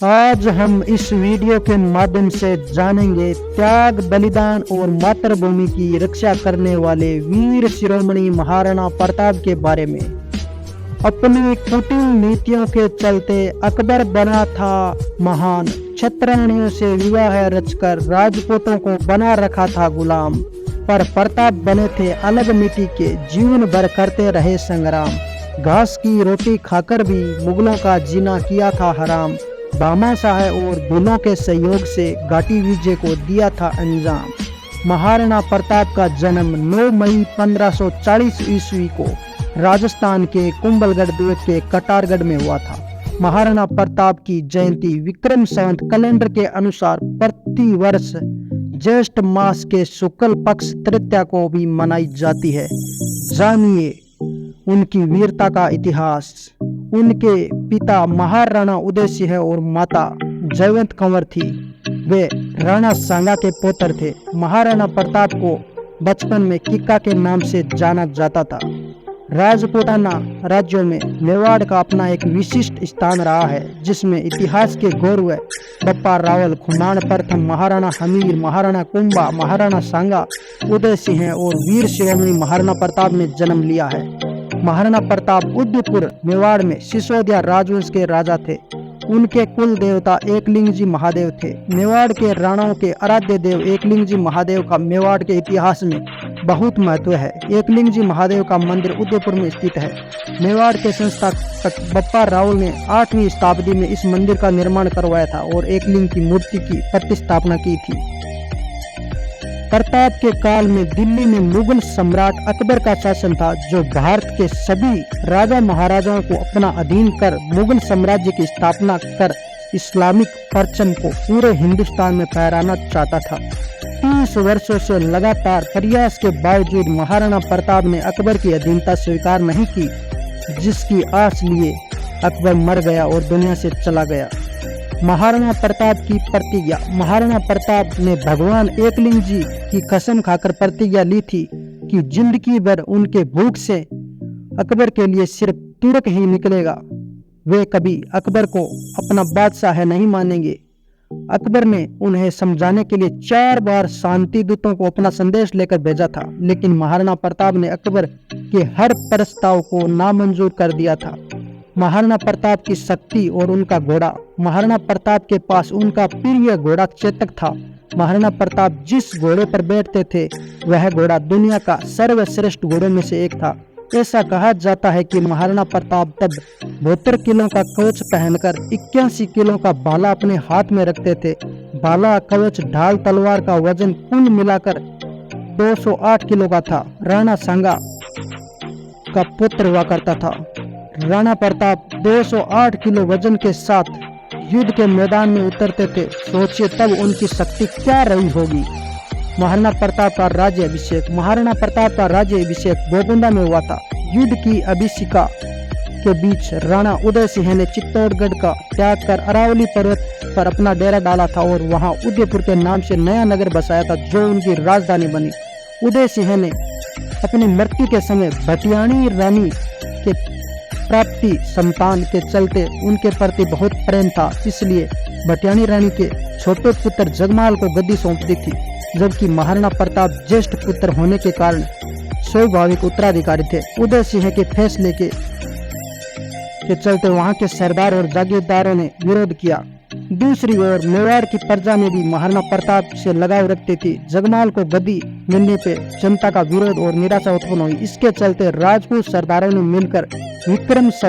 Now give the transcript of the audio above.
आज हम इस वीडियो के माध्यम से जानेंगे त्याग, बलिदान और मातृभूमि की रक्षा करने वाले वीर शिरोमणि महाराणा प्रताप के बारे में। अपनी कुटिल नीतियों के चलते अकबर बना था महान, क्षत्रियों से विवाह रचकर राजपूतों को बना रखा था गुलाम। पर प्रताप बने थे अलग मिट्टी के, जीवन भर करते रहे संग्राम। घास की रोटी खाकर भी मुगलों का जीना किया था हराम। भामाशाह और भीलों के सहयोग से घाटी विजय को दिया था अंजाम। महाराणा प्रताप का जन्म 9 मई 1540 ईस्वी को राजस्थान के कुंभलगढ़ द्वीप के कटारगढ़ में हुआ था। महाराणा प्रताप की जयंती विक्रम संवत कैलेंडर के अनुसार प्रति वर्ष ज्येष्ठ मास के शुक्ल पक्ष तृतीया को भी मनाई जाती है। जानिए उनकी वीरता का इतिहास। उनके पिता महाराणा उदय सिंह और माता जयवंत कंवर थी। वे राणा सांगा के पुत्र थे। महाराणा प्रताप को बचपन में किक्का के नाम से जाना जाता था। राजपूताना राज्यों में मेवाड़ का अपना एक विशिष्ट स्थान रहा है, जिसमें इतिहास के गौरव बप्पा रावल, खुमान प्रथम, महाराणा हमीर, महाराणा कुंभा, महाराणा सांगा, उदय सिंह और वीर शिरोमणि महाराणा प्रताप ने जन्म लिया है। महाराणा प्रताप उदयपुर मेवाड़ में सिसोदिया राजवंश के राजा थे। उनके कुल देवता एकलिंग जी महादेव थे। मेवाड़ के राणाओं के आराध्य देव एकलिंग जी महादेव का मेवाड़ के इतिहास में बहुत महत्व है। एकलिंग जी महादेव का मंदिर उदयपुर में स्थित है। मेवाड़ के संस्थापक बप्पा रावल ने 8वीं शताब्दी में इस मंदिर का निर्माण करवाया था और एकलिंग की मूर्ति की प्रतिष्ठापना की थी। प्रताप के काल में दिल्ली में मुगल सम्राट अकबर का शासन था, जो भारत के सभी राजा महाराजाओं को अपना अधीन कर मुगल साम्राज्य की स्थापना कर इस्लामिक परचम को पूरे हिंदुस्तान में फहराना चाहता था। 30 वर्षों से लगातार प्रयास के बावजूद महाराणा प्रताप ने अकबर की अधीनता स्वीकार नहीं की, जिसकी आस लिए अकबर मर गया और दुनिया से चला गया। महाराणा प्रताप की प्रतिज्ञा। महाराणा प्रताप ने भगवान एकलिंग जी की कसम खाकर प्रतिज्ञा ली थी कि जिंदगी भर उनके भूख से अकबर के लिए सिर्फ तुरक ही निकलेगा। वे कभी अकबर को अपना बादशाह नहीं मानेंगे। अकबर ने उन्हें समझाने के लिए 4 बार शांति दूतों को अपना संदेश लेकर भेजा था, लेकिन महाराणा प्रताप ने अकबर के हर प्रस्ताव को नामंजूर कर दिया था। महाराणा प्रताप की शक्ति और उनका घोड़ा। महाराणा प्रताप के पास उनका प्रिय घोड़ा चेतक था। महाराणा प्रताप जिस घोड़े पर बैठते थे वह घोड़ा दुनिया का सर्वश्रेष्ठ घोड़ों में से एक था। ऐसा कहा जाता है कि महाराणा प्रताप तब 72 किलो का कवच पहनकर 81 किलो का भाला अपने हाथ में रखते थे। भाला, कवच, ढाल, तलवार का वजन कुल मिलाकर 208 किलो का था। राणा सांगा का पुत्र हुआ करता था। राणा प्रताप 208 किलो वजन के साथ युद्ध के मैदान में उतरते थे। सोचिए तब उनकी शक्ति क्या रही होगी। महाराणा प्रताप का राज्य अभिषेक। महाराणा प्रताप का राज्य अभिषेक गोगुंडा में हुआ था। युद्ध की अभिषिका के बीच राणा उदय सिंह ने चित्तौड़गढ़ का त्याग कर अरावली पर्वत पर अपना डेरा डाला था और वहां उदयपुर के नाम से नया नगर बसाया था, जो उनकी राजधानी बनी। उदय सिंह ने अपनी मृत्यु के समय भटियाणी रानी के प्राप्ति संतान के चलते उनके प्रति बहुत प्रेम था, इसलिए भटियाणी रानी के छोटे पुत्र जगमाल को गद्दी सौंप दी थी, जबकि महाराणा प्रताप ज्येष्ठ पुत्र होने के कारण स्वाभाविक उत्तराधिकारी थे। उदय सिंह के फैसले के चलते वहां के सरदार और जागीरदारों ने विरोध किया। दूसरी ओर मेवाड़ की प्रजा में भी महाराणा प्रताप से लगाव रखती थी। जगमाल को गद्दी मिलने पे जनता का विरोध और निराशा उत्पन्न हुई। इसके चलते राजपूत सरदारों ने मिलकर विक्रम